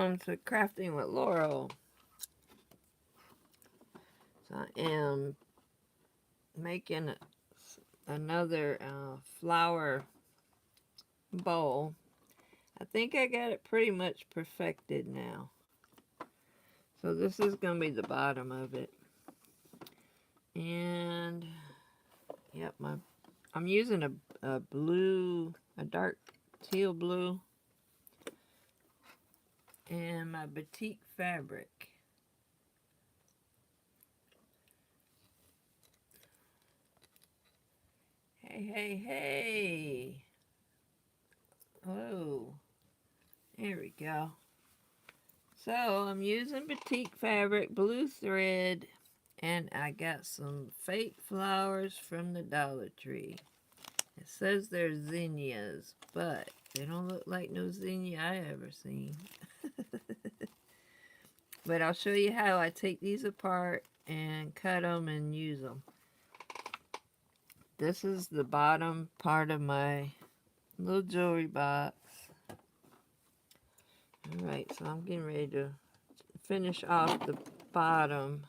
Welcome to Crafting with Laurel. So I am making another flower bowl. I think I got it pretty much perfected now. So this is going to be the bottom of it. And yep, I'm using a blue, a dark teal blue, and my batik fabric. Hey. Oh, there we go. So I'm using batik fabric, blue thread, and I got some fake flowers from the Dollar Tree. It says they're zinnias, but they don't look like no zinnia I ever seen. But I'll show you how I take these apart and cut them and use them. This is the bottom part of my little jewelry box. Alright, so I'm getting ready to finish off the bottom.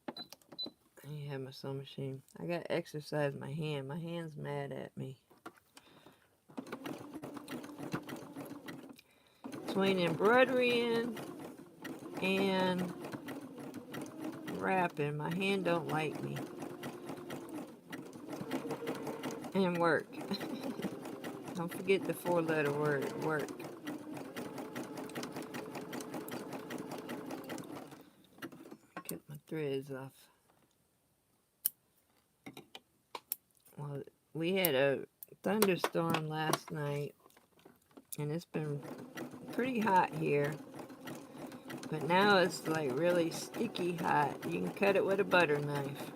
I have my sewing machine. I got to exercise my hand. My hand's mad at me. Between embroidery and wrapping, my hand don't like me. And work. Don't forget the 4-letter word, work. Cut my threads off. Well, we had a thunderstorm last night, and it's been pretty hot here. But now it's like really sticky hot. You can cut it with a butter knife.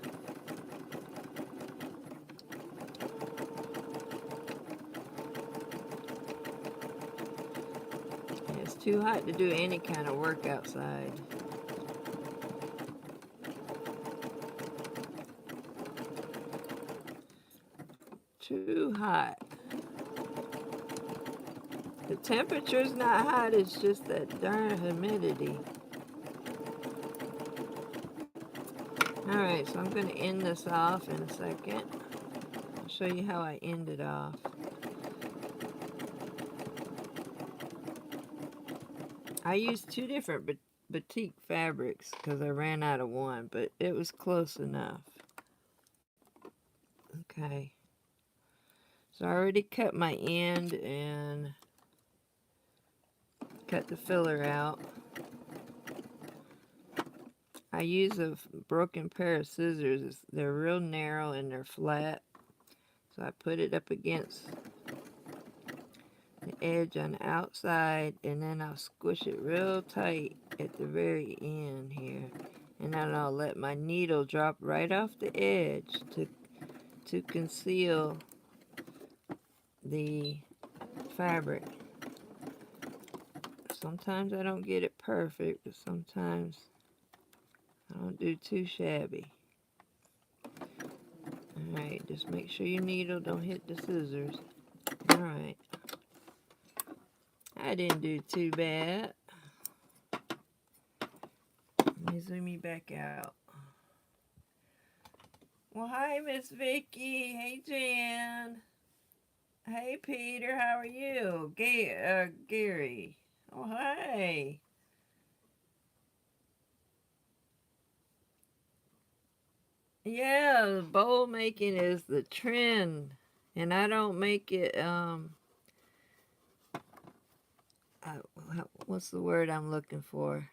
And it's too hot to do any kind of work outside. Too hot. The temperature's not hot, it's just that darn humidity. Alright, so I'm going to end this off in a second. I'll show you how I end it off. I used 2 different batik fabrics because I ran out of one, but it was close enough. Okay. So I already cut my end and cut the filler out. I use a broken pair of scissors. They're real narrow and they're flat. So I put it up against the edge on the outside, and then I'll squish it real tight at the very end here. And then I'll let my needle drop right off the edge to conceal the fabric. Sometimes I don't get it perfect, but sometimes I don't do too shabby. Alright, just make sure your needle don't hit the scissors. Alright. I didn't do too bad. Let me zoom you back out. Well, hi, Miss Vicky. Hey, Jan. Hey, Peter. How are you? Gary. Oh, hi. Yeah, bowl making is the trend. And I don't make it, what's the word I'm looking for?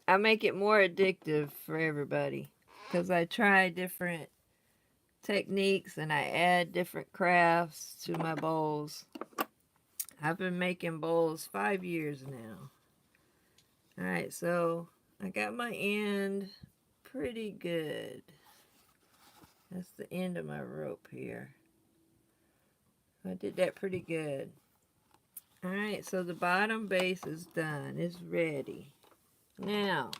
I make it more addictive for everybody. Because I try different techniques and I add different crafts to my bowls. I've been making bowls 5 years now. Alright, so I got my end pretty good. That's the end of my rope here. I did that pretty good. Alright, so the bottom base is done. It's ready. Now,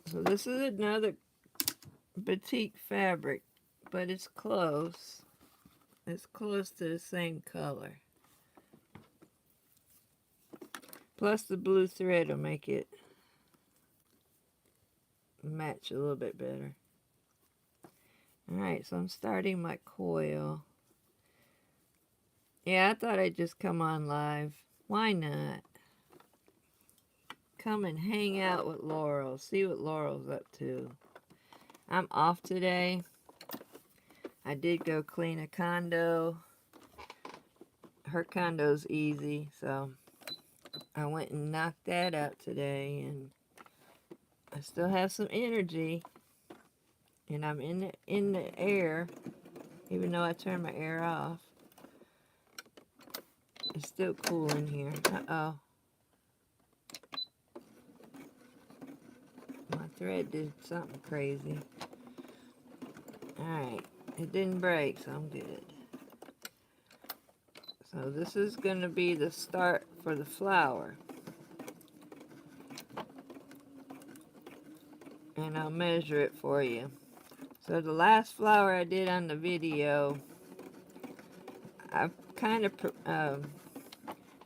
so this is another batik fabric, but it's close. it's close to the same color. Plus the blue thread will make it match a little bit better. Alright, so I'm starting my coil. Yeah, I thought I'd just come on live. Why not? Come and hang out with Laurel. See what Laurel's up to. I'm off today. I did go clean a condo. Her condo's easy, so I went and knocked that out today, and I still have some energy, and I'm in the air, even though I turned my air off. It's still cool in here. Uh-oh. My thread did something crazy. Alright, it didn't break, so I'm good. So this is going to be the start for the flower. And I'll measure it for you. So the last flower I did on the video, I've kind of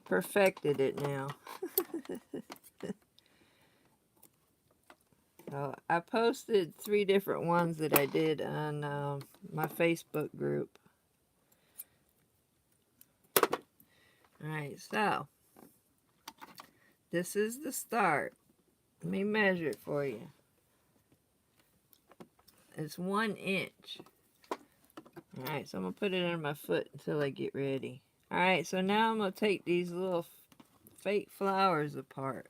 perfected it now. So I posted 3 different ones that I did on my Facebook group. Alright, so this is the start. Let me measure it for you. It's 1 inch. Alright, so I'm going to put it under my foot until I get ready. Alright, so now I'm going to take these little fake flowers apart.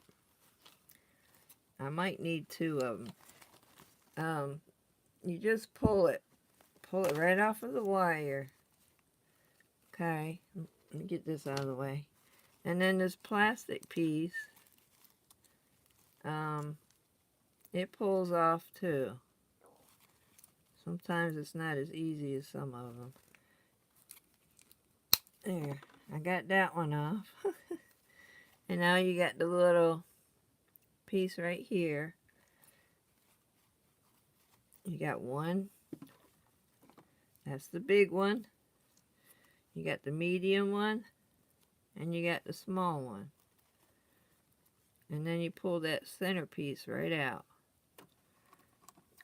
I might need 2 of them. You just pull it right off of the wire. Okay, let me get this out of the way. And then this plastic piece, it pulls off too. Sometimes it's not as easy as some of them. There, I got that one off. And now you got the little piece right here. You got one. That's the big one. You got the medium one. And you got the small one. And then you pull that center piece right out.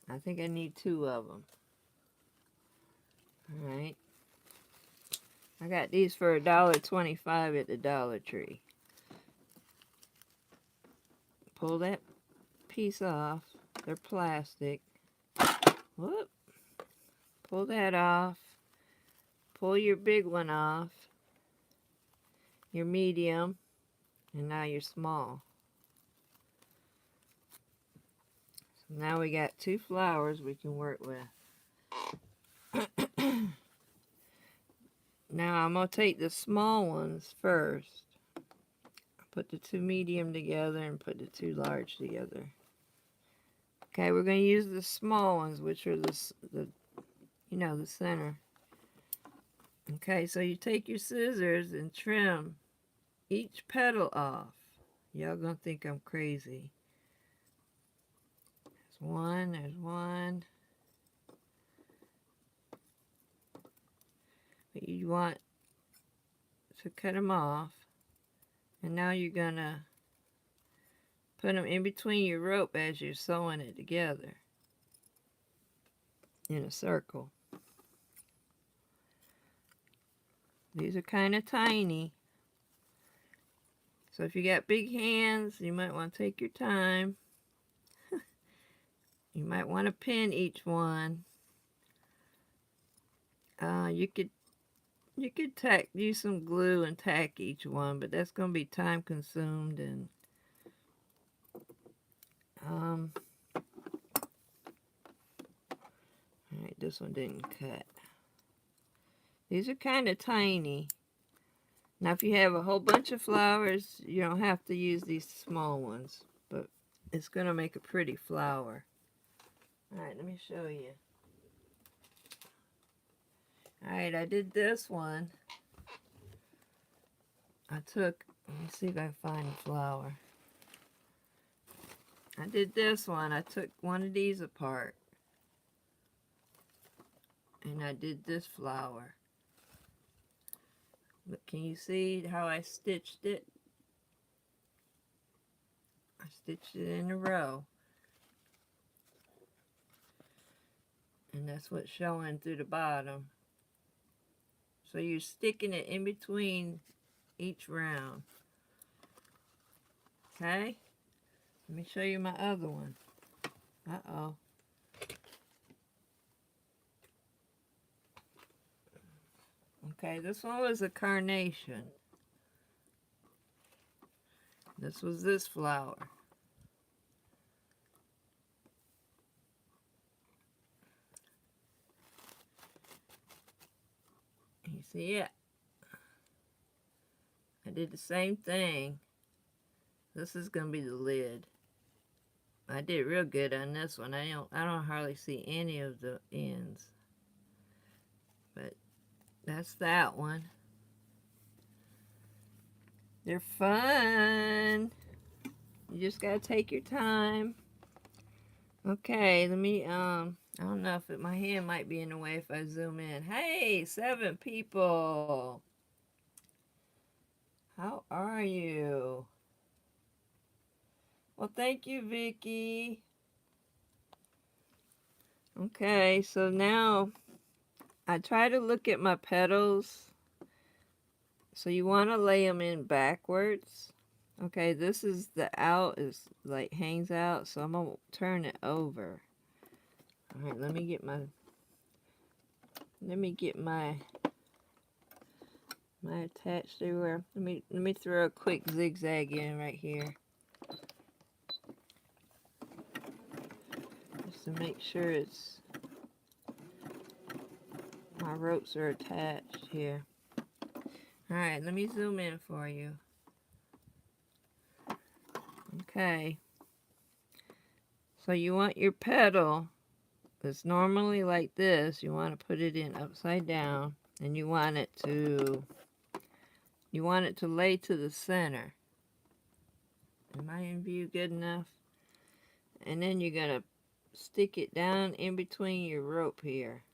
I think I need 2 of them. Alright. I got these for $1.25 at the Dollar Tree. Pull that piece off. They're plastic. Whoop. Pull that off. Pull your big one off. Your medium. And now your small. So now we got 2 flowers we can work with. Now I'm going to take the small ones first. Put the 2 medium together and put the 2 large together. Okay, we're going to use the small ones, which are the center. Okay, so you take your scissors and trim each petal off. Y'all going to think I'm crazy. There's one. But you want to cut them off. And now you're going to put them in between your rope as you're sewing it together in a circle. These are kind of tiny. So if you got big hands, you might want to take your time. You might want to pin each one. You could use some glue and tack each one, but that's going to be time consumed and alright, this one didn't cut. These are kind of tiny. Now if you have a whole bunch of flowers, you don't have to use these small ones, but it's going to make a pretty flower. Alright, let me show you. Alright, I did this one. Let me see if I can find a flower. I did this one. I took one of these apart. And I did this flower. But can you see how I stitched it? I stitched it in a row. And that's what's showing through the bottom. So you're sticking it in between each round. Okay? Let me show you my other one. Uh-oh. Okay, this one was a carnation. This was this flower. You see it? I did the same thing. This is gonna be the lid. I did real good on this one. I don't hardly see any of the ends. But that's that one. They're fun. You just gotta take your time. Okay, let me I don't know if my hand might be in the way if I zoom in. Hey, 7 people. How are you? Well, thank you, Vicky. Okay, so now I try to look at my petals. So you want to lay them in backwards. Okay, this is the out is like hangs out, so I'm gonna turn it over. All right, let me get my attached everywhere. Let me throw a quick zigzag in right here, just to make sure my ropes are attached here. All right, let me zoom in for you. Okay, so you want your petal. It's normally like this. You want to put it in upside down, and you want it to lay to the center. Am I in view good enough? And then you're gonna stick it down in between your rope here.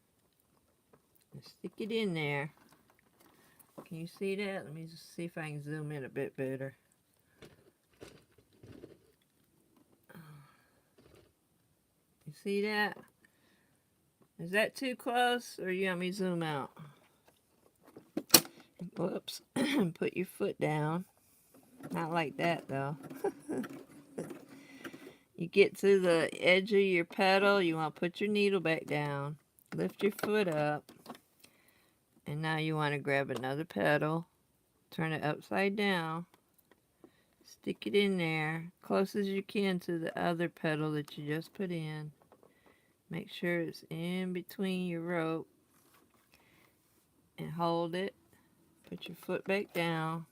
And stick it in there. Can you see that? Let me just see if I can zoom in a bit better. You see that? Is that too close, or you want me to zoom out? Whoops. Put your foot down. Not like that, though. You get to the edge of your petal, you want to put your needle back down. Lift your foot up. And now you want to grab another petal. Turn it upside down. Stick it in there, close as you can to the other petal that you just put in. Make sure it's in between your rope. And hold it. Put your foot back down.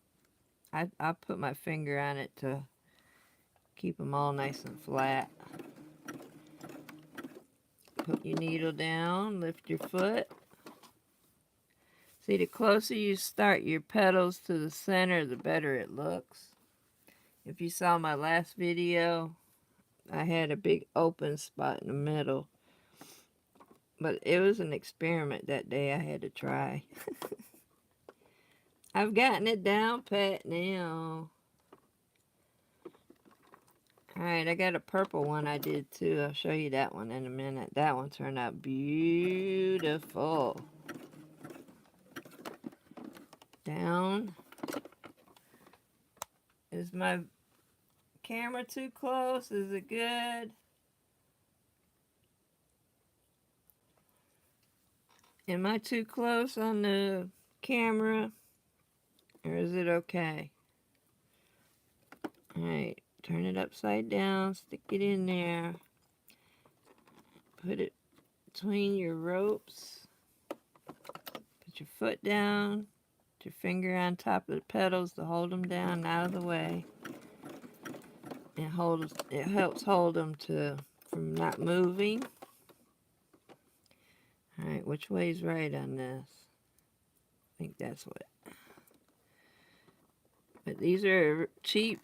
I put my finger on it to keep them all nice and flat. Put your needle down, lift your foot. See, the closer you start your petals to the center, the better it looks. If you saw my last video, I had a big open spot in the middle. But it was an experiment that day I had to try. I've gotten it down pat now. Alright, I got a purple one I did too. I'll show you that one in a minute. That one turned out beautiful. Down. Is my camera too close? Is it good? Am I too close on the camera? Or is it okay? Alright, turn it upside down, stick it in there. Put it between your ropes. Put your foot down. Put your finger on top of the petals to hold them down and out of the way. It helps hold them from not moving. Alright, which way's right on this? I think that's what. But these are cheap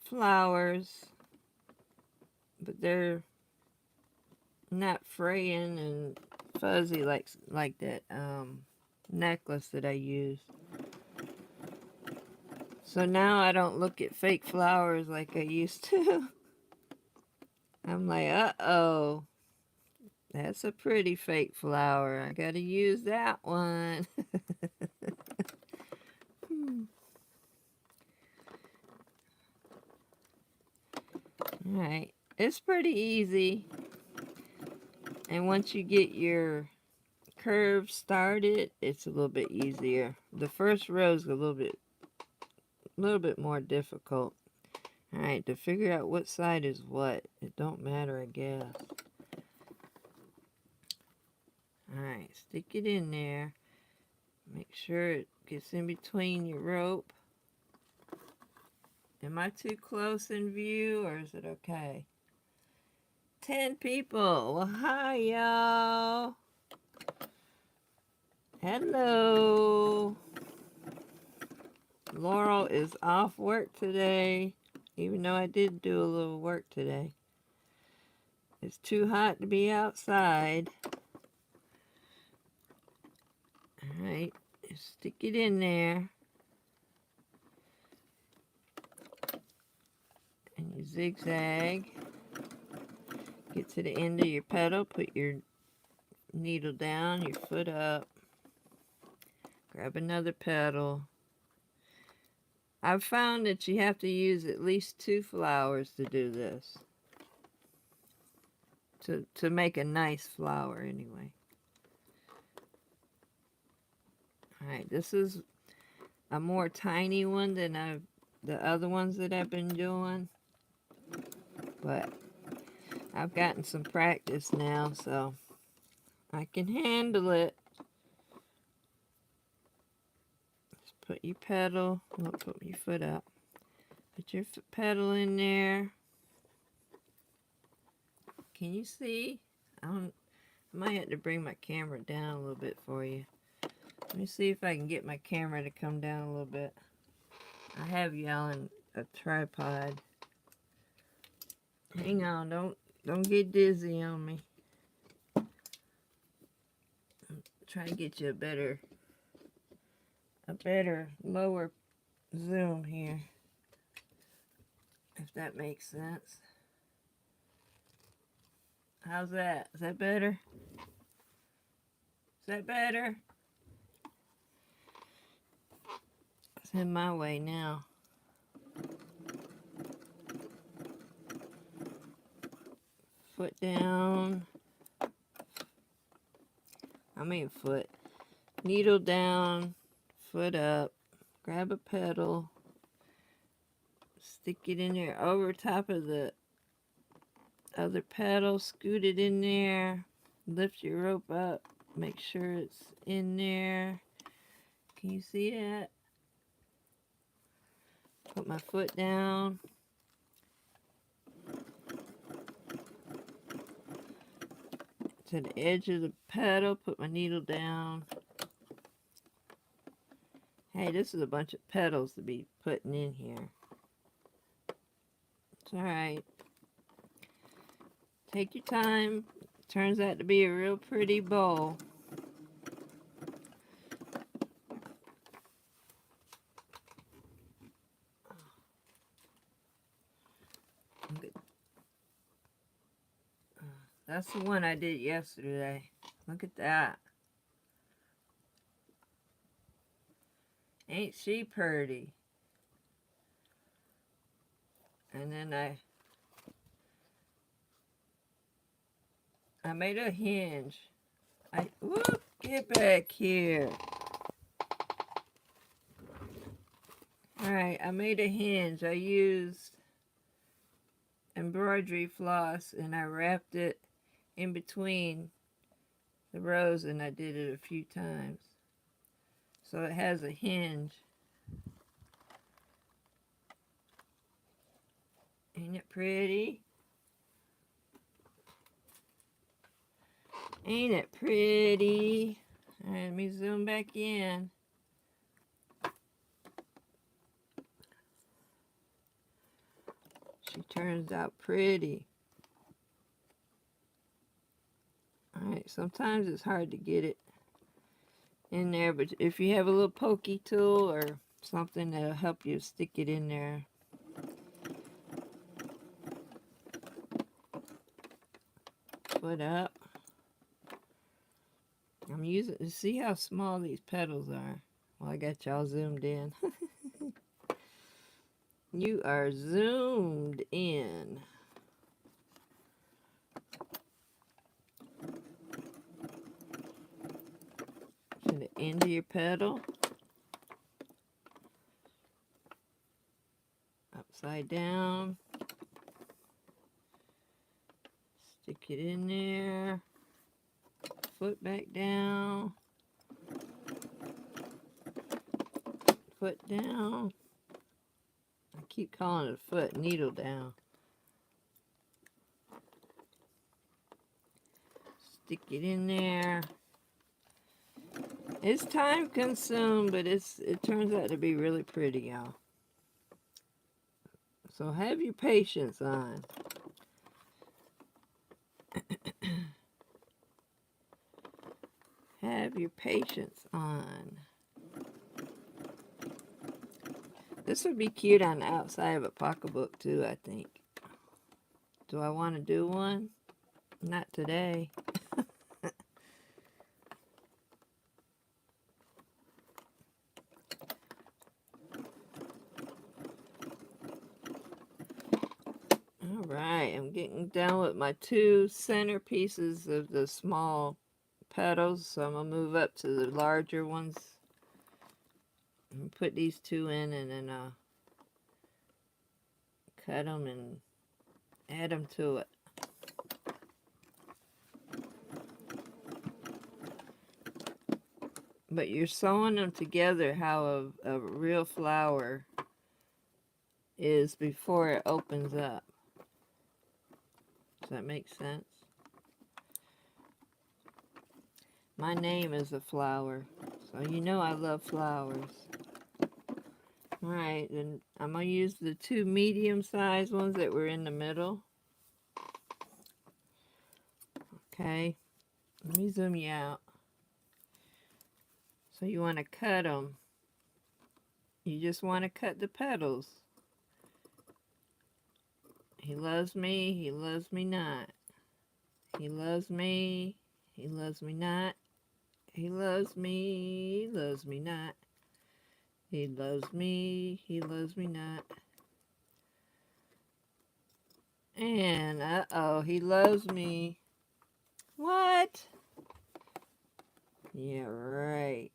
flowers, but they're not fraying and fuzzy like that necklace that I used. So now I don't look at fake flowers like I used to. I'm like, uh-oh, that's a pretty fake flower. I gotta use that one. Alright, it's pretty easy. And once you get your curve started, it's a little bit easier. The first row is a little bit more difficult. Alright, to figure out what side is what, it don't matter, I guess. Alright, stick it in there. Make sure it gets in between your rope. Am I too close in view, or is it okay? 10 people. Well, hi, y'all. Hello. Laurel is off work today, even though I did do a little work today. It's too hot to be outside. Alright, stick it in there. And you zigzag. Get to the end of your petal, put your needle down, your foot up. Grab another petal. I've found that you have to use at least 2 flowers to do this. To make a nice flower anyway. Alright, this is a more tiny one than the other ones that I've been doing. But I've gotten some practice now, so I can handle it. Just put your petal, put your foot up. Put your petal in there. Can you see? I might have to bring my camera down a little bit for you. Let me see if I can get my camera to come down a little bit. I have y'all in a tripod. Hang on, don't get dizzy on me. I'm trying to get you a better lower zoom here. If that makes sense. How's that? Is that better? Is that better? It's in my way now. Foot down. Foot. Needle down. Foot up. Grab a petal. Stick it in there over top of the other petal. Scoot it in there. Lift your rope up. Make sure it's in there. Can you see it? Put my foot down. To the edge of the petal, put my needle down. Hey, this is a bunch of petals to be putting in here. It's alright. Take your time. Turns out to be a real pretty bowl. That's the one I did yesterday. Look at that. Ain't she pretty? And then I made a hinge. Whoop, get back here. Alright, I made a hinge. I used embroidery floss and I wrapped it in between the rows, and I did it a few times. So it has a hinge. Ain't it pretty? Ain't it pretty? Alright, let me zoom back in. She turns out pretty. Alright, sometimes it's hard to get it in there, but if you have a little pokey tool or something that'll help you stick it in there. Foot up. I'm using to see how small these petals are. Well, I got y'all zoomed in. You are zoomed in. To the end of your petal. Upside down. Stick it in there. Foot back down. Foot down. I keep calling it a foot, needle down. Stick it in there. It's time consumed, but it turns out to be really pretty, y'all. So have your patience on. Have your patience on. This would be cute on the outside of a pocketbook too, I think. Do I want to do one? Not today. Alright, I'm getting done with my two center pieces of the small petals, so I'm going to move up to the larger ones and put these two in, and then I'll cut them and add them to it. But you're sewing them together how a real flower is before it opens up. Does that make sense? My name is a flower, so you know I love flowers. Alright, then I'm going to use the two medium-sized ones that were in the middle. Okay, let me zoom you out. So you want to cut them. You just want to cut the petals. He loves me not. He loves me not. He loves me not. He loves me not. And, uh-oh, he loves me. What? Yeah, right.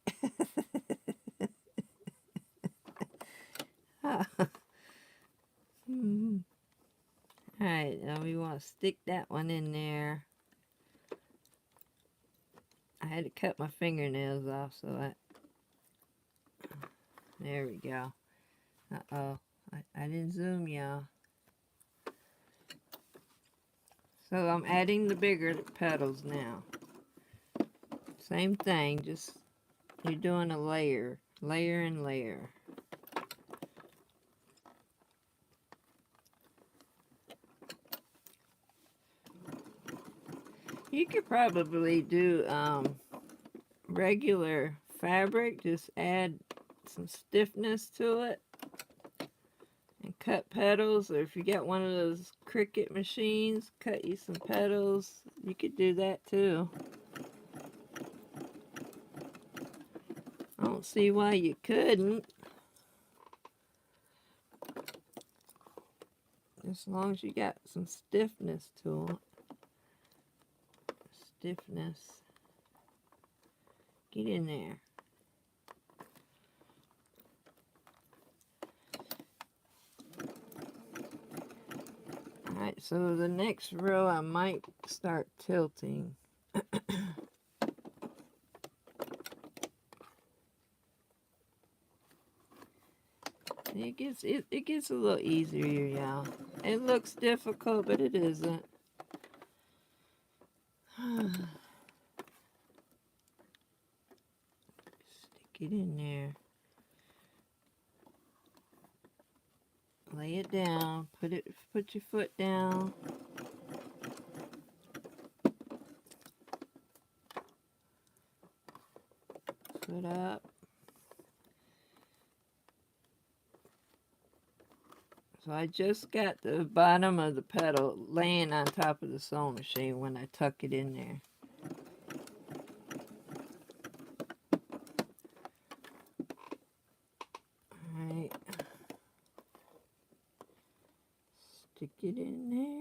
Alright, now we want to stick that one in there. I had to cut my fingernails off, so there we go. Uh-oh, I didn't zoom, y'all. So I'm adding the bigger petals now. Same thing, just you're doing a layer and layer. You could probably do regular fabric, just add some stiffness to it and cut petals, or if you got one of those Cricut machines, cut you some petals. You could do that too. I don't see why you couldn't. As long as you got some stiffness to it. Stiffness. Get in there. Alright, so the next row I might start tilting. It gets a little easier, y'all. It looks difficult, but it isn't. Stick it in there. Lay it down. Put your foot down. Foot up. So I just got the bottom of the petal laying on top of the sewing machine when I tuck it in there. Alright. Stick it in there.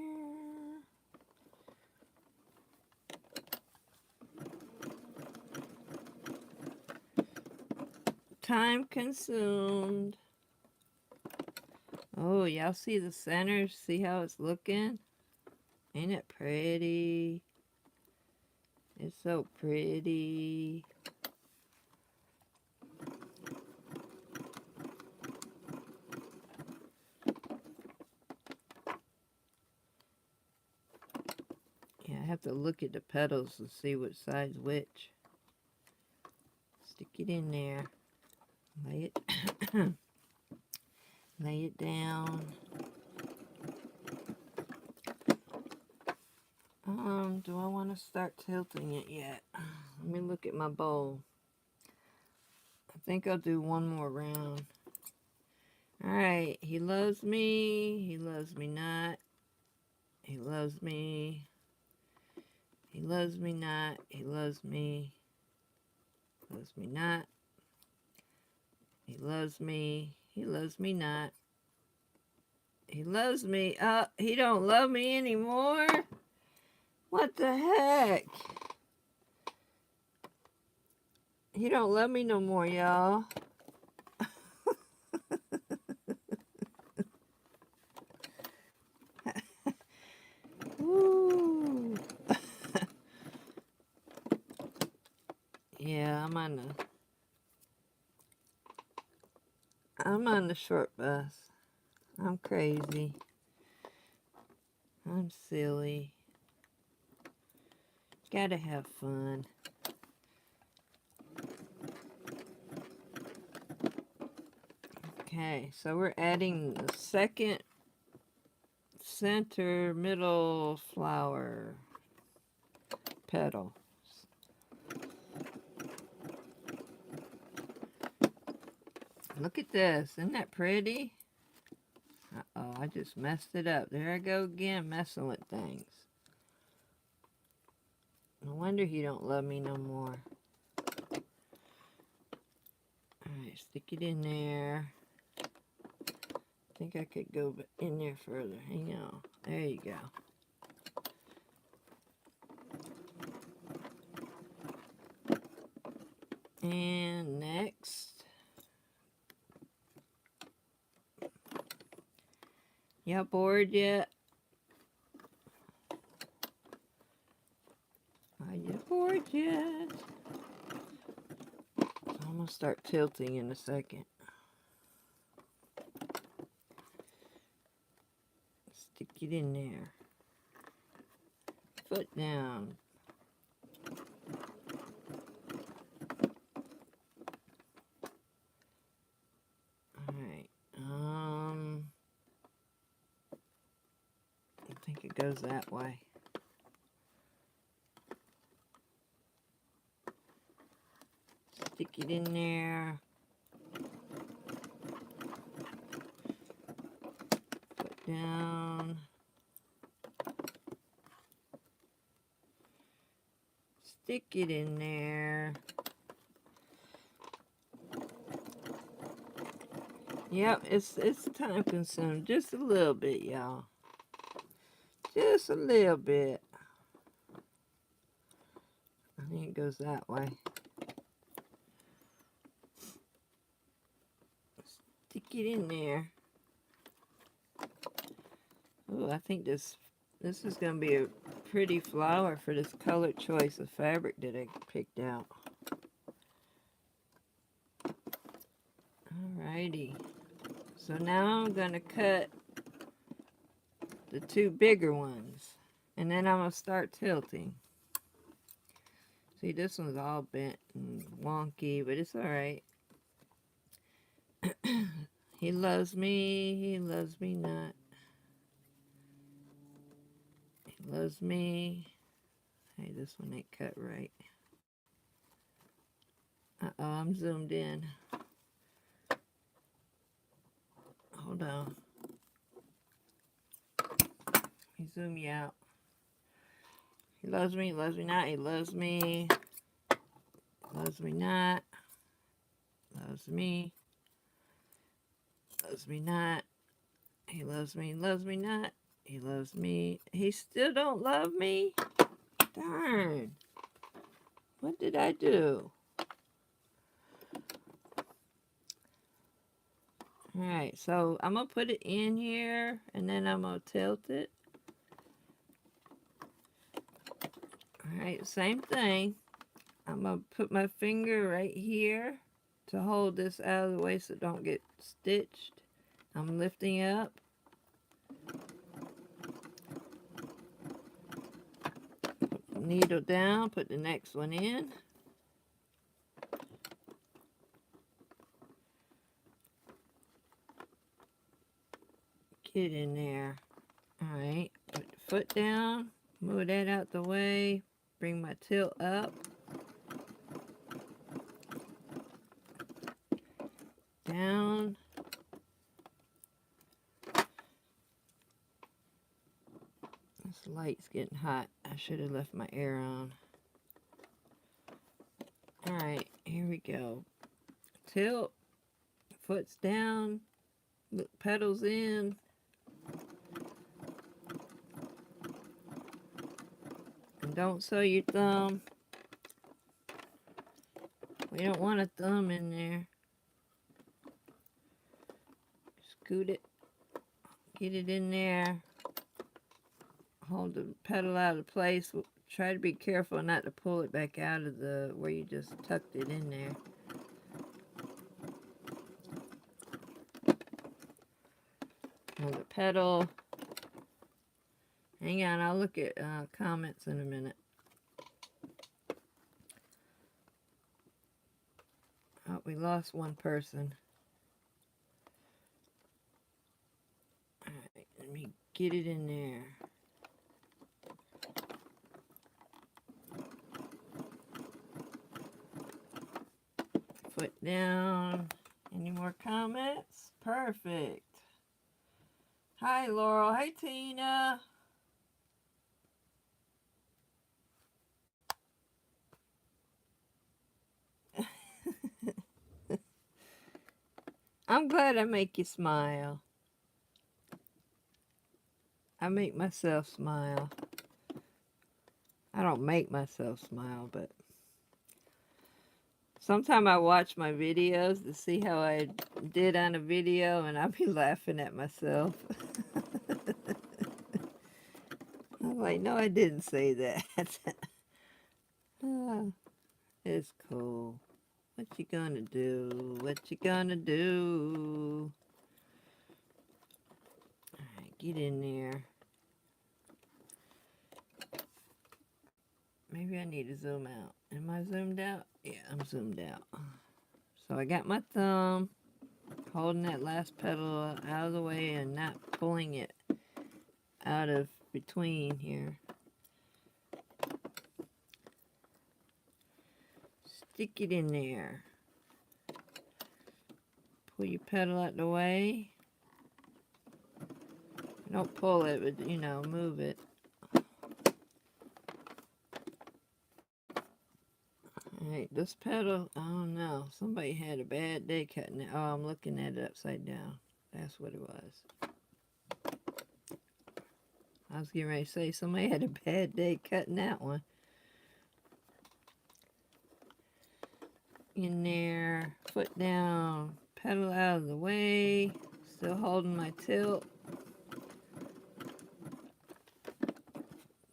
Time consumed. Oh, y'all see the center? See how it's looking? Ain't it pretty? It's so pretty. Yeah, I have to look at the petals to see which side's which. Stick it in there. Lay it lay it down. Do I want to start tilting it yet? Let me look at my bowl. I think I'll do one more round. Alright, he loves me. He loves me not. He loves me. He loves me not. He loves me. Loves me not. He loves me. He loves me not. He loves me. He don't love me anymore? What the heck? He don't love me no more, y'all. Woo. Yeah, I'm on the short bus. I'm crazy. I'm silly. Gotta have fun. Okay, so we're adding the second center middle flower petal. Look at this. Isn't that pretty? Uh-oh, I just messed it up. There I go again, messing with things. No wonder he don't love me no more. Alright, stick it in there. I think I could go in there further. Hang on. There you go. And next. Y'all bored yet? Are you bored yet? So I'm going to start tilting in a second. Stick it in there. Foot down. Alright. I think it goes that way. Stick it in there. Put down. Stick it in there. Yep, it's time consuming. Just a little bit, y'all. Just a little bit. I think it goes that way. Stick it in there. Oh, I think this is going to be a pretty flower for this color choice of fabric that I picked out. Alrighty. So now I'm going to cut the two bigger ones. And then I'm going to start tilting. See, this one's all bent and wonky, but it's alright. He loves me not. He loves me. Hey, this one ain't cut right. Uh-oh, I'm zoomed in. Hold on. zoom you out. He loves me not, he loves me. Loves me not. Loves me. Loves me not. He loves me not. He loves me. He still don't love me? Darn. What did I do? Alright, so I'm going to put it in here, and then I'm going to tilt it. Alright, same thing. I'm going to put my finger right here to hold this out of the way so it don't get stitched. I'm lifting up. Put the needle down, put the next one in. Get in there. Alright, put the foot down, move that out the way, bring my tilt up. Down. This light's getting hot. I should have left my air on. Alright, here we go. Tilt. Foot's down. Look, petals in. And don't sew your thumb. We don't want a thumb in there. Scoot it. Get it in there. Hold the petal out of place. Try to be careful not to pull it back out of the where you just tucked it in there. Hold the petal. Hang on, I'll look at comments in a minute. Oh, we lost one person. Alright, let me get it in there. Foot down. Any more comments? Perfect. Hi, Laurel. Hi, Tina. I'm glad I make you smile. I make myself smile. I don't make myself smile, but sometimes I watch my videos to see how I did on a video, and I'll be laughing at myself. I'm like, no, I didn't say that. It's cool. What you gonna do? What you gonna do? Alright, get in there. Maybe I need to zoom out. Am I zoomed out? Yeah, I'm zoomed out. So I got my thumb holding that last petal out of the way and not pulling it out of between here. Stick it in there. Pull your petal out the way. Don't pull it, but you know, move it. Alright, this petal, oh no, somebody had a bad day cutting it. Oh, I'm looking at it upside down. That's what it was. I was getting ready to say somebody had a bad day cutting that one. In there, foot down, petal out of the way, still holding my tilt.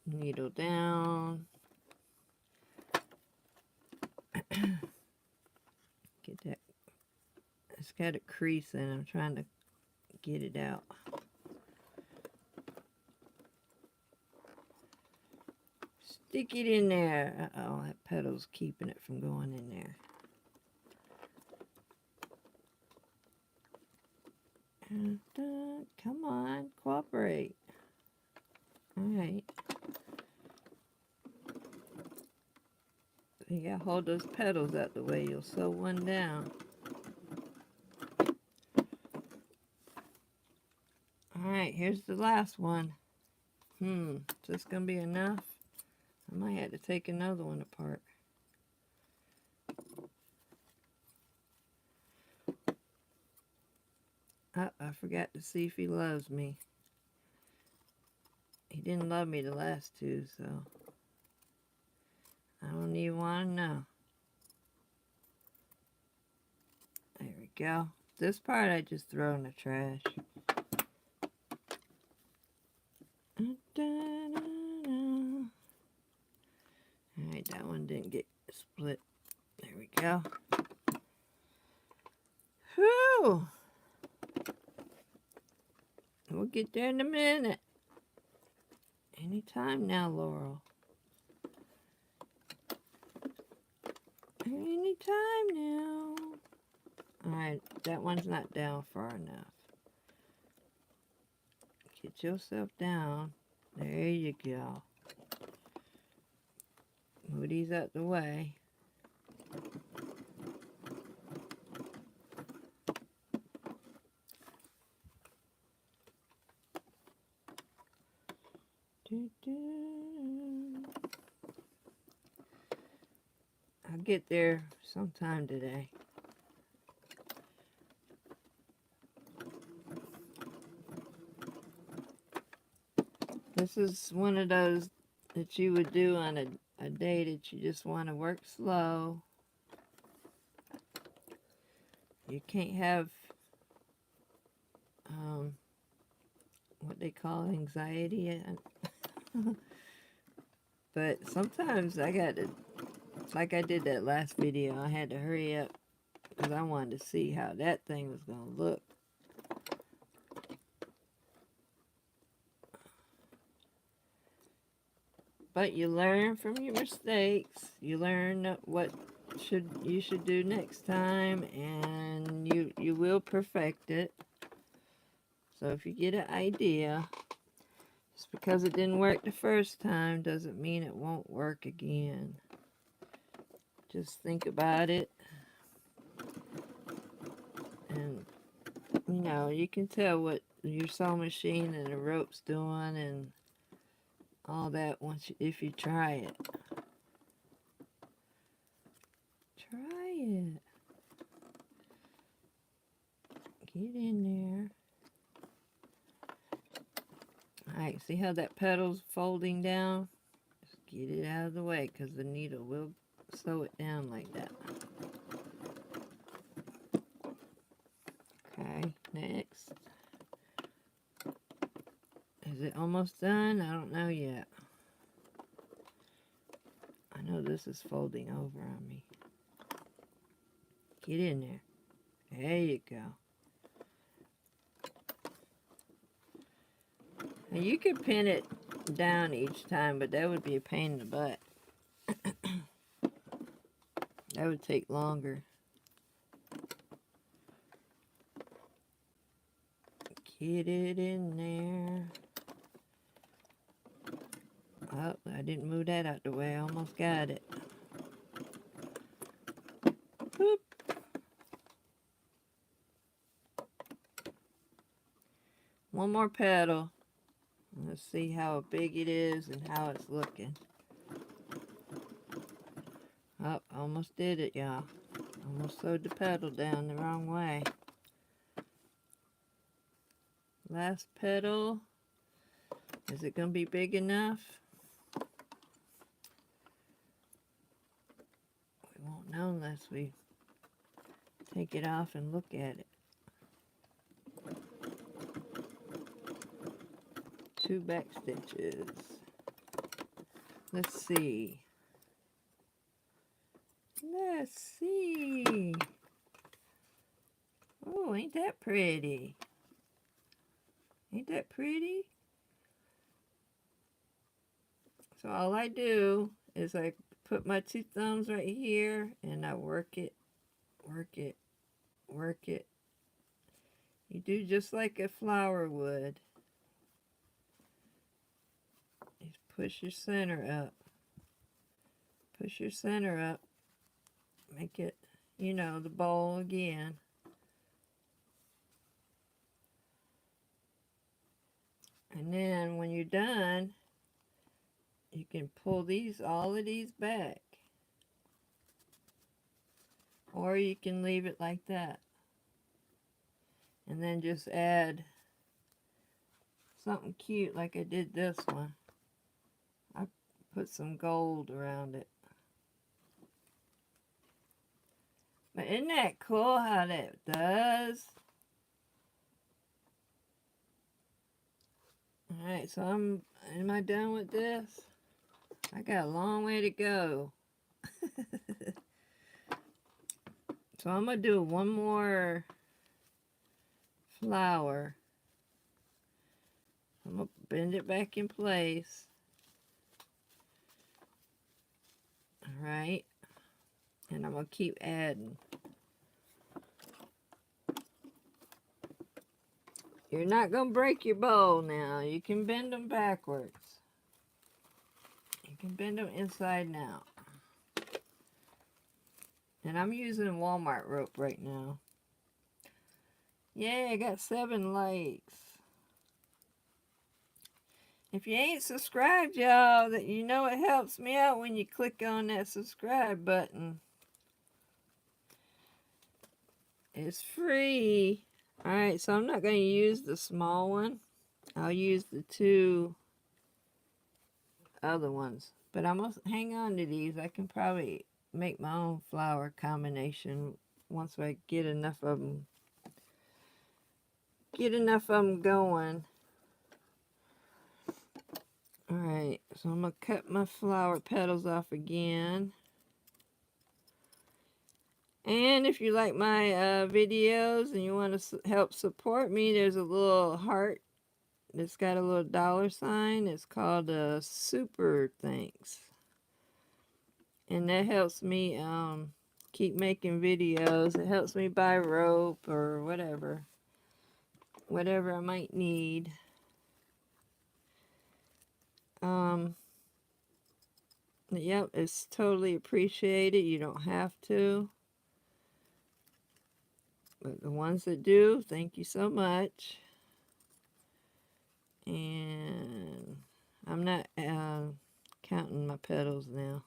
Needle down. Get that. It's got a crease in it. I'm trying to get it out. Stick it in there. Uh-oh, that petal's keeping it from going in there. Come on, cooperate. Alright. You gotta hold those petals out the way. You'll sew one down. Alright, here's the last one. Is this going to be enough? I might have to take another one apart. Oh, I forgot to see if he loves me. He didn't love me the last two, so I don't even want to know. There we go. This part I just throw in the trash. Alright, that one didn't get split. There we go. Whew! We'll get there in a minute. Anytime now, Laurel. Anytime now. Alright, that one's not down far enough. Get yourself down. There you go. Move these out the way. I'll get there sometime today. This is one of those that you would do on a day that you just want to work slow. You can't have what they call anxiety. But sometimes I got to, like I did that last video, I had to hurry up because I wanted to see how that thing was going to look. But you learn from your mistakes. You learn what you should do next time, and you will perfect it. So if you get an idea, just because it didn't work the first time doesn't mean it won't work again. Just think about it. And, you know, you can tell what your sewing machine and the rope's doing and all that if you try it. Try it. Get in there. Alright, see how that petal's folding down? Just get it out of the way because the needle will sew it down like that. Okay, next. Is it almost done? I don't know yet. I know this is folding over on me. Get in there. There you go. Now you could pin it down each time, but that would be a pain in the butt. That would take longer. Get it in there. Oh, I didn't move that out the way. I almost got it. Boop. One more petal. Let's see how big it is and how it's looking. Oh, almost did it, y'all. Almost sewed the petal down the wrong way. Last petal. Is it going to be big enough? We won't know unless we take it off and look at it. 2 back stitches. Let's see. Let's see. Oh, ain't that pretty? Ain't that pretty? So all I do is I put my 2 thumbs right here and I work it, work it, work it. You do just like a flower would. Just push your center up. Push your center up. Make it, you know, the bowl again. And then when you're you're done, you can pull all of these back. Or you can leave it like that. And then just add something cute like I did this one. I put some gold around it. But isn't that cool how that does? Alright, so am I done with this? I got a long way to go. So I'm going to do one more flower. I'm going to bend it back in place. Alright. And I'm going to keep adding. You're not going to break your bowl now. You can bend them backwards. You can bend them inside and out. And I'm using Walmart rope right now. Yay, I got 7 likes. If you ain't subscribed, y'all, that you know it helps me out when you click on that subscribe button. It's free. Alright, so I'm not going to use the small one. I'll use the 2 other ones. But I'm going to hang on to these. I can probably make my own flower combination once I get enough of them. Going. Alright, so I'm going to cut my flower petals off again. And if you like my videos and you want to help support me, there's a little heart that's got a little $sign. It's called Super Thanks. And that helps me keep making videos. It helps me buy rope or whatever. Whatever I might need. Yep, it's totally appreciated. You don't have to. But the ones that do, thank you so much. And I'm not counting my petals now.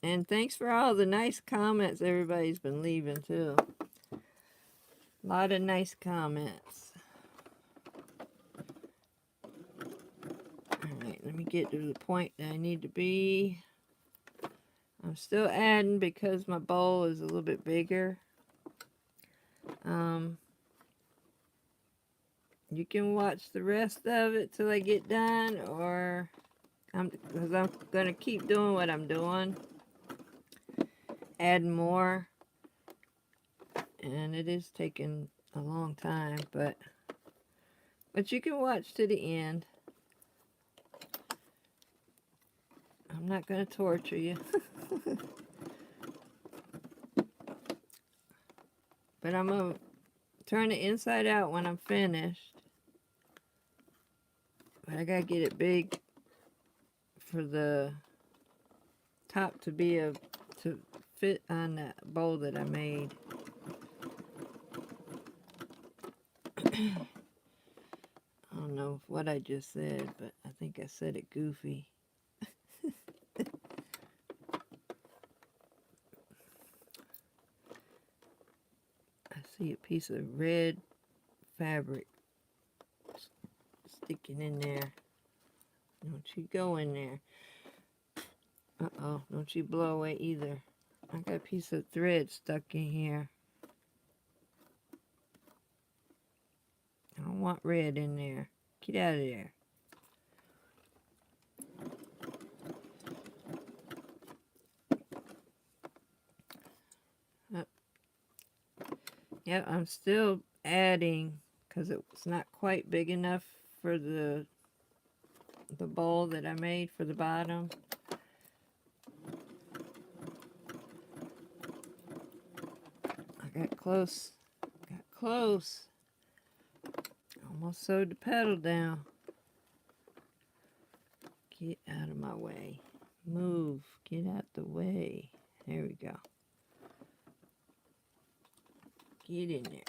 And thanks for all the nice comments everybody's been leaving too. A lot of nice comments. Alright, let me get to the point that I need to be. I'm still adding because my bowl is a little bit bigger. You can watch the rest of it till I get done, or because I'm going to keep doing what I'm doing. Add more. And it is taking a long time, but you can watch to the end. I'm not going to torture you. But I'm going to turn it inside out when I'm finished. But I got to get it big for the top to to fit on that bowl that I made. I don't know what I just said, but I think I said it goofy. I see a piece of red fabric sticking in there. Don't you go in there. Uh-oh, don't you blow away either. I got a piece of thread stuck in here. I don't want red in there. Get out of there. Yep, I'm still adding because it's not quite big enough for the bowl that I made for the bottom. I got close. Got close. Almost sewed the petal down. Get out of my way. Move. Get out the way. There we go. Get in there.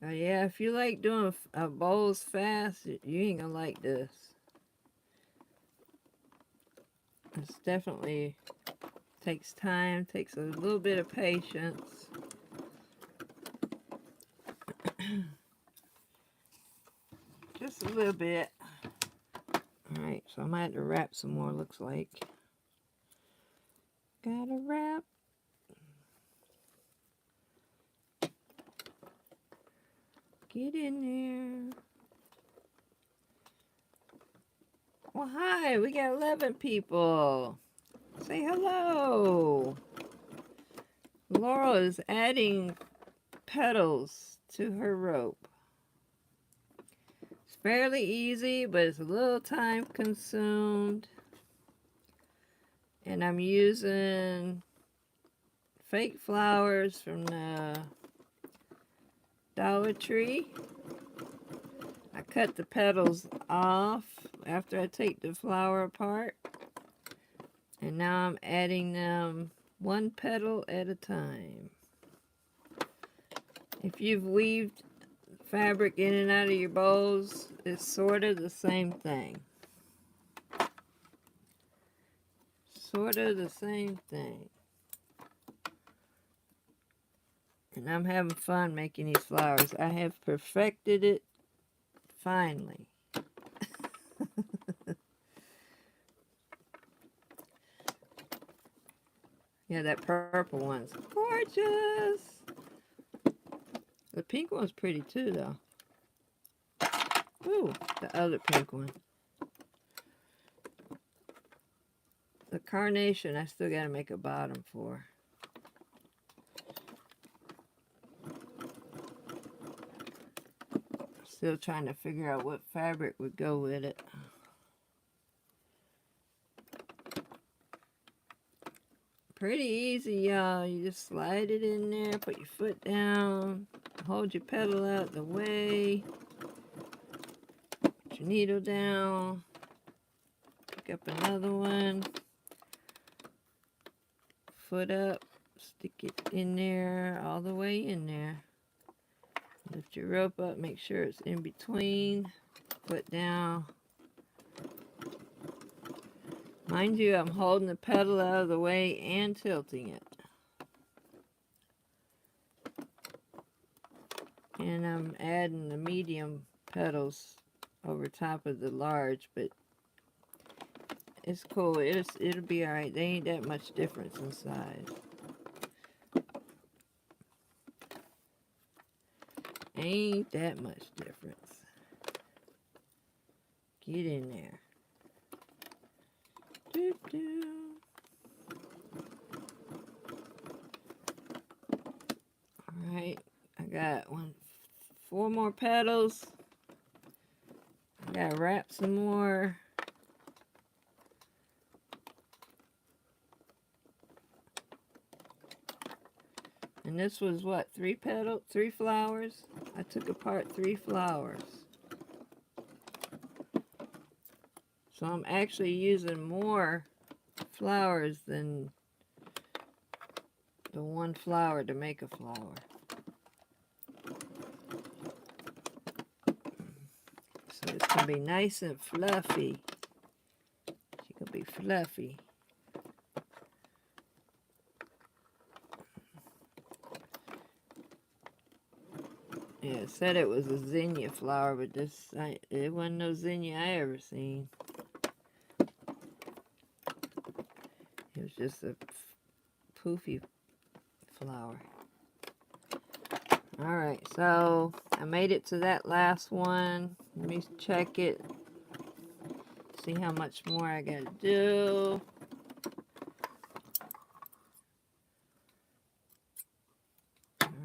Oh yeah, if you like doing bowls fast, you ain't gonna like this. It's definitely takes time, takes a little bit of patience. Just a little bit. Alright, so I might have to wrap some more, looks like. Gotta wrap. Get in there. Well, hi, we got 11 people. Say hello. Laurel is adding petals to her rope. It's fairly easy, but it's a little time consumed. And I'm using fake flowers from the Dollar Tree. I cut the petals off after I take the flower apart. And now I'm adding them one petal at a time. If you've weaved fabric in and out of your bowls, it's sort of the same thing. Sort of the same thing. And I'm having fun making these flowers. I have perfected it finally. Yeah, that purple one's gorgeous. The pink one's pretty too, though. Ooh, the other pink one. The carnation, I still gotta make a bottom for. Still trying to figure out what fabric would go with it. Pretty easy, y'all. You just slide it in there, put your foot down, hold your petal out the way, put your needle down, pick up another one, foot up, stick it in there, all the way in there. Lift your rope up, make sure it's in between, foot down. Mind you, I'm holding the petal out of the way and tilting it. And I'm adding the medium petals over top of the large, but it's cool. It'll be alright. They ain't that much difference in size. Ain't that much difference. Get in there. Doo-doo. Alright, I got 4 more petals. I gotta wrap some more. And this was what, 3 flowers? I took apart 3 flowers. So I'm actually using more flowers than the 1 flower to make a flower. So it's going to be nice and fluffy. It's going to be fluffy. Yeah, it said it was a zinnia flower, but it wasn't no zinnia I ever seen. It was just a poofy flower. Alright, so I made it to that last one. Let me check it. See how much more I gotta do.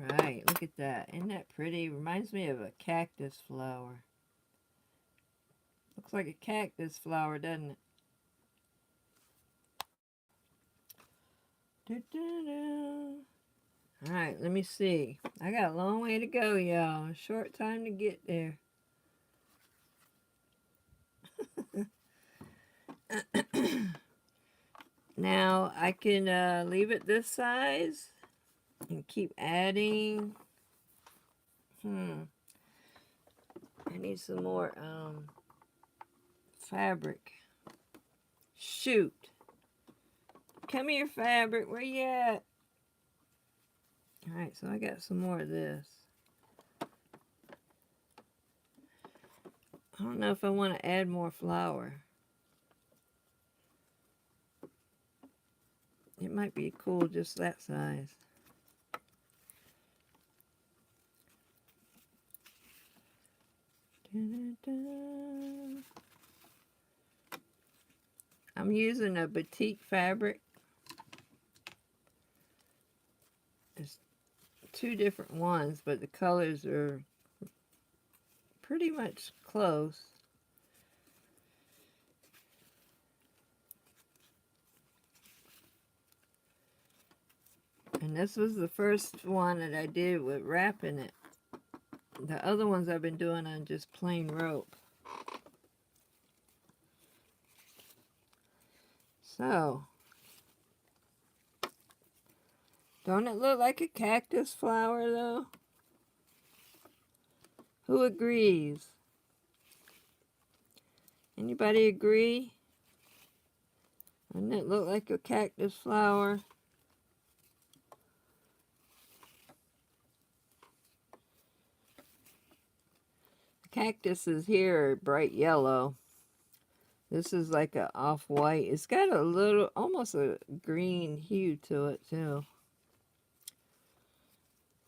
Alright, look at that. Isn't that pretty? Reminds me of a cactus flower. Looks like a cactus flower, doesn't it? Alright, let me see. I got a long way to go, y'all. Short time to get there. Now, I can leave it this size and keep adding I need some more fabric. Shoot. Come here, fabric. Where you at? Alright, so I got some more of this. I don't know if I want to add more flour. It might be cool just that size. Da-da-da. I'm using a batik fabric. It's two different ones, but the colors are pretty much close. And this was the first one that I did with wrapping it. The other ones I've been doing on just plain rope. So, don't it look like a cactus flower though? Who agrees? Anybody agree? Doesn't it look like a cactus flower? Cactuses here are bright yellow. This is like a off-white. It's got a little, almost a green hue to it too.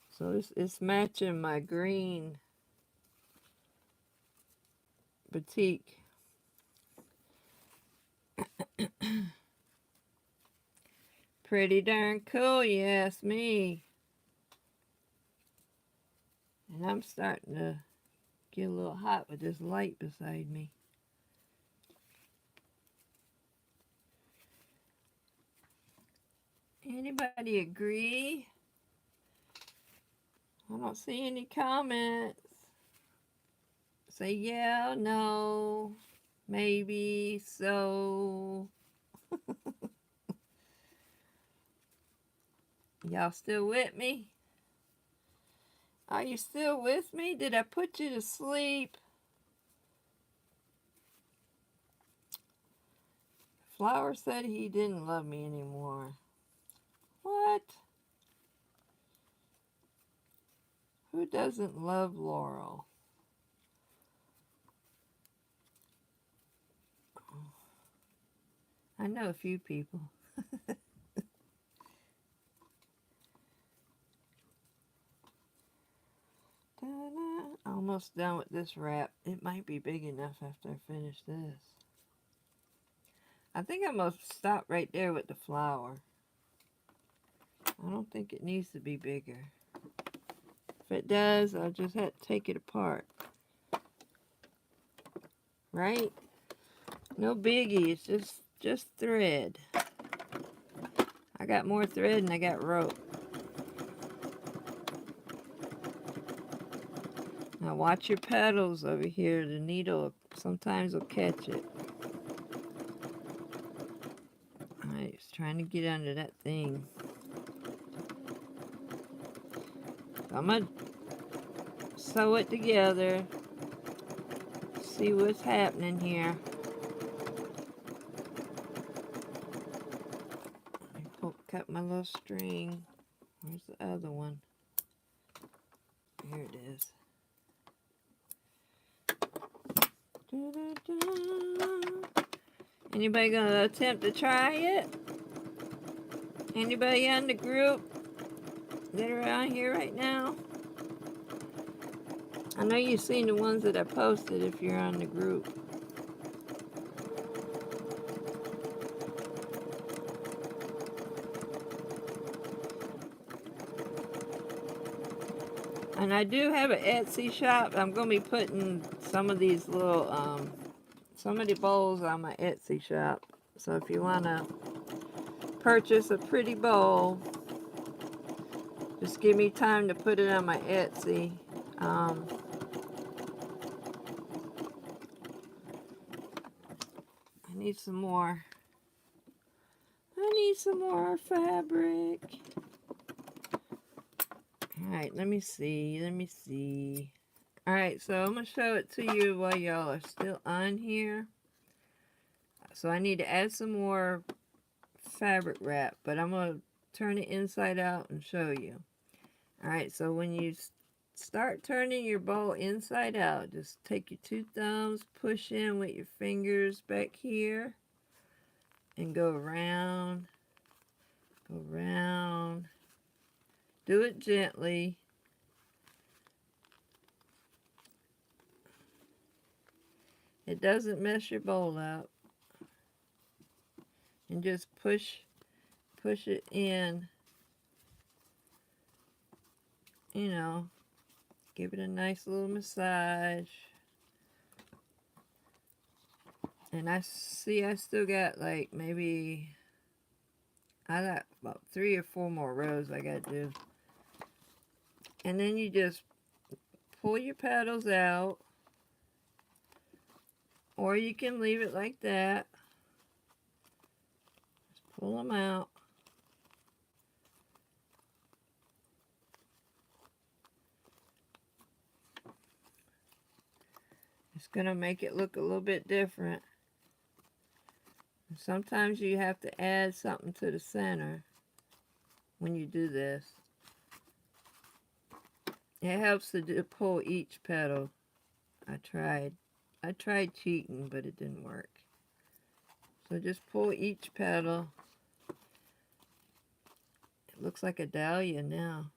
So it's matching my green batik. Pretty darn cool, you ask me. And I'm starting to get a little hot with this light beside me. Anybody agree? I don't see any comments. Say yeah, no, maybe, so. Y'all still with me? Are you still with me? Did I put you to sleep? Flower said he didn't love me anymore. What? Who doesn't love Laurel? I know a few people. Almost done with this wrap. It might be big enough after I finish this. I think I'm going to stop right there with the flower. I don't think it needs to be bigger. If it does, I'll just have to take it apart. Right? No biggie. It's just thread. I got more thread than I got rope. Now watch your petals over here. The needle sometimes will catch it. Alright, it's trying to get under that thing. So I'm going to sew it together. See what's happening here. Cut my little string. Where's the other one? Here it is. Da-da-da. Anybody gonna attempt to try it? Anybody on the group that are on here right now? I know you've seen the ones that I posted if you're on the group. And I do have an Etsy shop. I'm going to be putting some of these little, some of the bowls on my Etsy shop. So if you want to purchase a pretty bowl, just give me time to put it on my Etsy. I need some more. I need some more fabric. Alright, Alright, let me see. Alright, so I'm going to show it to you while y'all are still on here. So I need to add some more fabric wrap, but I'm going to turn it inside out and show you. Alright, so when you start turning your bowl inside out, just take your two thumbs, push in with your fingers back here, and go around, go around. Do it gently. It doesn't mess your bowl up. And just push it in. You know, give it a nice little massage. And I see I still got like maybe, I got about 3 or 4 more rows I got to do. And then you just pull your petals out. Or you can leave it like that. Just pull them out. It's going to make it look a little bit different. Sometimes you have to add something to the center when you do this. It helps to pull each petal. I tried cheating, but it didn't work. So just pull each petal. It looks like a dahlia now.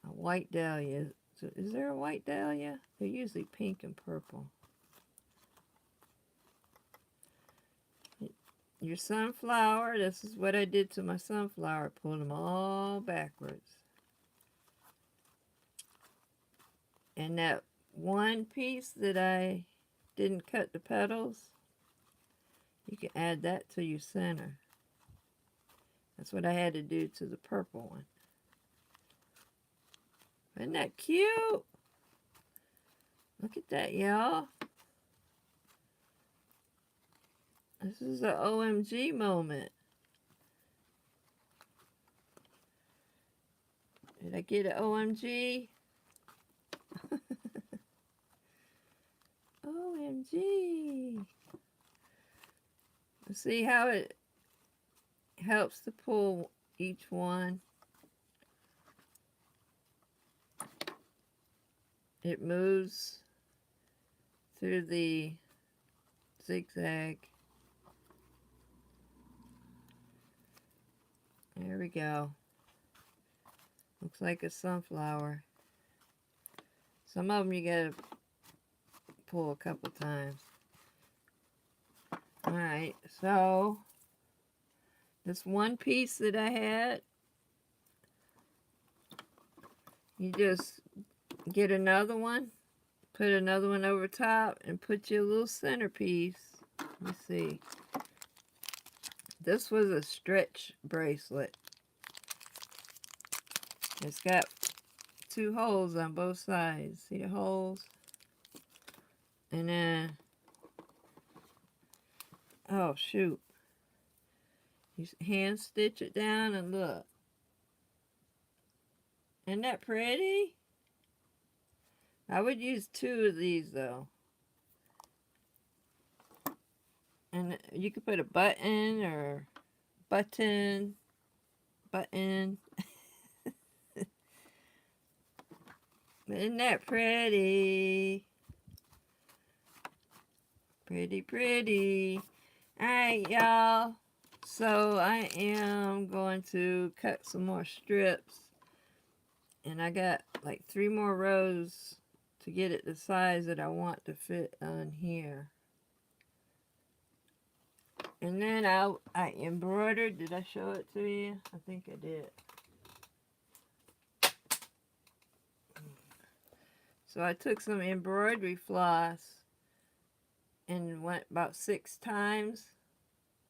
A white dahlia. So is there a white dahlia? They're usually pink and purple. Your sunflower, this is what I did to my sunflower. Pulled them all backwards. And that one piece that I didn't cut the petals, you can add that to your center. That's what I had to do to the purple one. Isn't that cute? Look at that, y'all. This is an OMG moment. Did I get an OMG? OMG. See how it helps to pull each one. It moves through the zigzag. There we go. Looks like a sunflower. Some of them you gotta pull a couple times. Alright, so this one piece that I had, you just get another one, put another one over top, and put your little centerpiece. Let me see. This was a stretch bracelet. It's got 2 holes on both sides. See the holes? And then, oh shoot. You hand stitch it down and look. Isn't that pretty? I would use 2 of these though. And you could put a button or button. Isn't that pretty? Pretty, pretty. Alright, y'all. So I am going to cut some more strips. And I got like 3 more rows to get it the size that I want to fit on here. And then I embroidered. Did I show it to you? I think I did. So I took some embroidery floss and went about 6 times.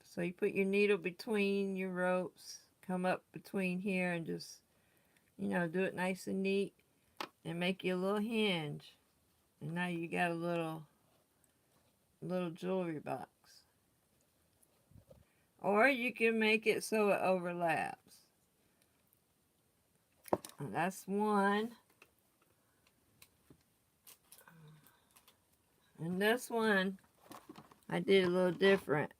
So you put your needle between your ropes, come up between here and just, you know, do it nice and neat and make you a little hinge. And now you got a little jewelry box. Or you can make it so it overlaps. That's one. And this one, I did a little different.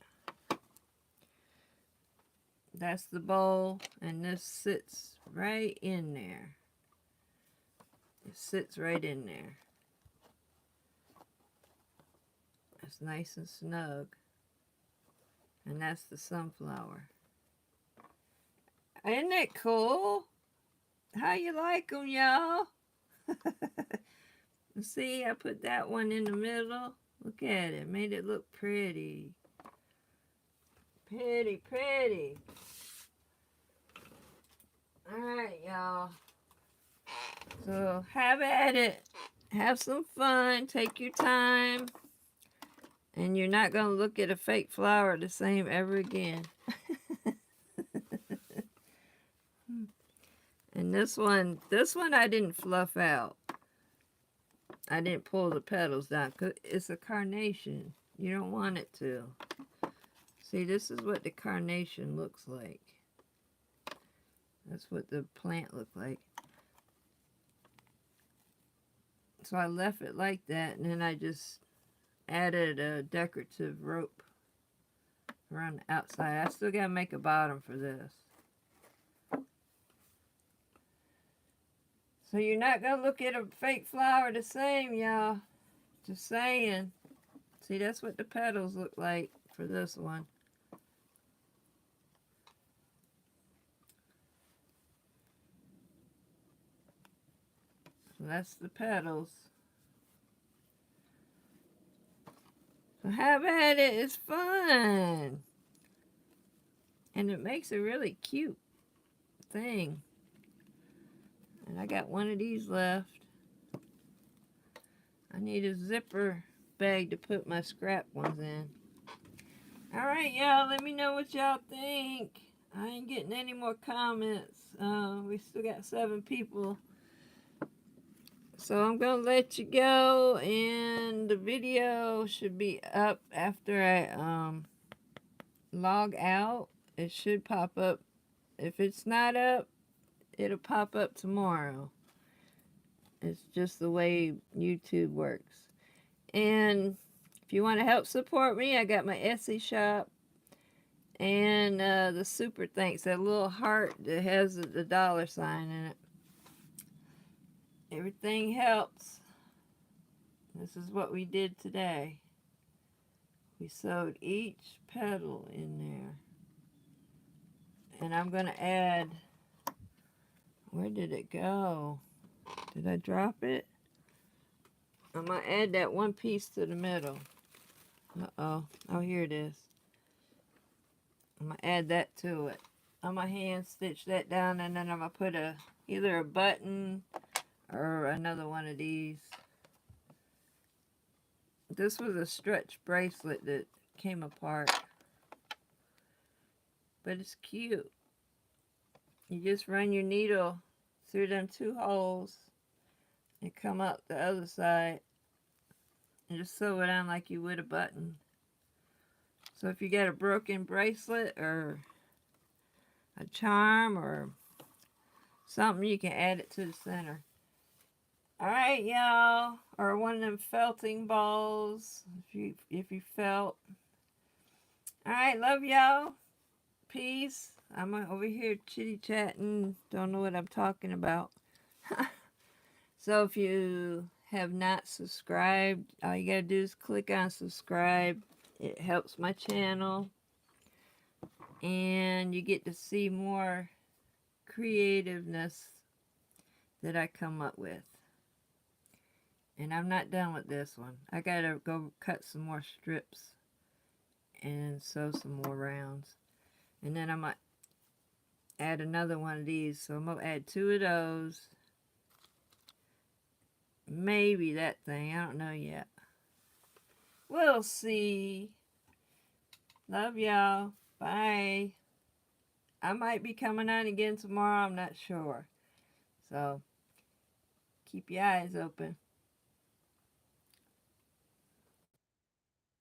That's the bowl, and this sits right in there. It sits right in there. It's nice and snug. And that's the sunflower. Isn't it cool? How you like them, y'all? See, I put that one in the middle. Look at it. Made it look pretty. Pretty, pretty. Alright, y'all. So, have at it. Have some fun. Take your time. And you're not going to look at a fake flower the same ever again. And this one I didn't fluff out. I didn't pull the petals down because it's a carnation. You don't want it to. See, this is what the carnation looks like. That's what the plant looked like. So I left it like that, and then I just added a decorative rope around the outside. I still got to make a bottom for this. So you're not going to look at a fake flower the same, y'all. Just saying. See, that's what the petals look like for this one. So that's the petals. So have at it. It's fun. And it makes a really cute thing. And I got one of these left. I need a zipper bag to put my scrap ones in. Alright, y'all. Let me know what y'all think. I ain't getting any more comments. We still got 7 people. So I'm going to let you go. And the video should be up after I log out. It should pop up. If it's not up, it'll pop up tomorrow. It's just the way YouTube works. And if you want to help support me, I got my Etsy shop. And the super thanks, that little heart that has the dollar sign in it. Everything helps. This is what we did today. We sewed each petal in there. And I'm going to add, where did it go? Did I drop it? I'm going to add that one piece to the middle. Uh-oh. Oh, here it is. I'm going to add that to it. I'm going to hand stitch that down, and then I'm going to put either a button or another one of these. This was a stretch bracelet that came apart. But it's cute. You just run your needle through them 2 holes and come up the other side and just sew it on like you would a button. So if you got a broken bracelet or a charm or something, you can add it to the center. Alright, y'all. Or one of them felting balls, if you felt. Alright, love y'all. Peace. I'm over here chitty-chatting. Don't know what I'm talking about. So if you have not subscribed, all you gotta do is click on subscribe. It helps my channel. And you get to see more creativeness that I come up with. And I'm not done with this one. I gotta go cut some more strips and sew some more rounds. And then I might add another one of these. So I'm going to add 2 of those. Maybe that thing. I don't know yet. We'll see. Love y'all. Bye. I might be coming on again tomorrow. I'm not sure. So keep your eyes open.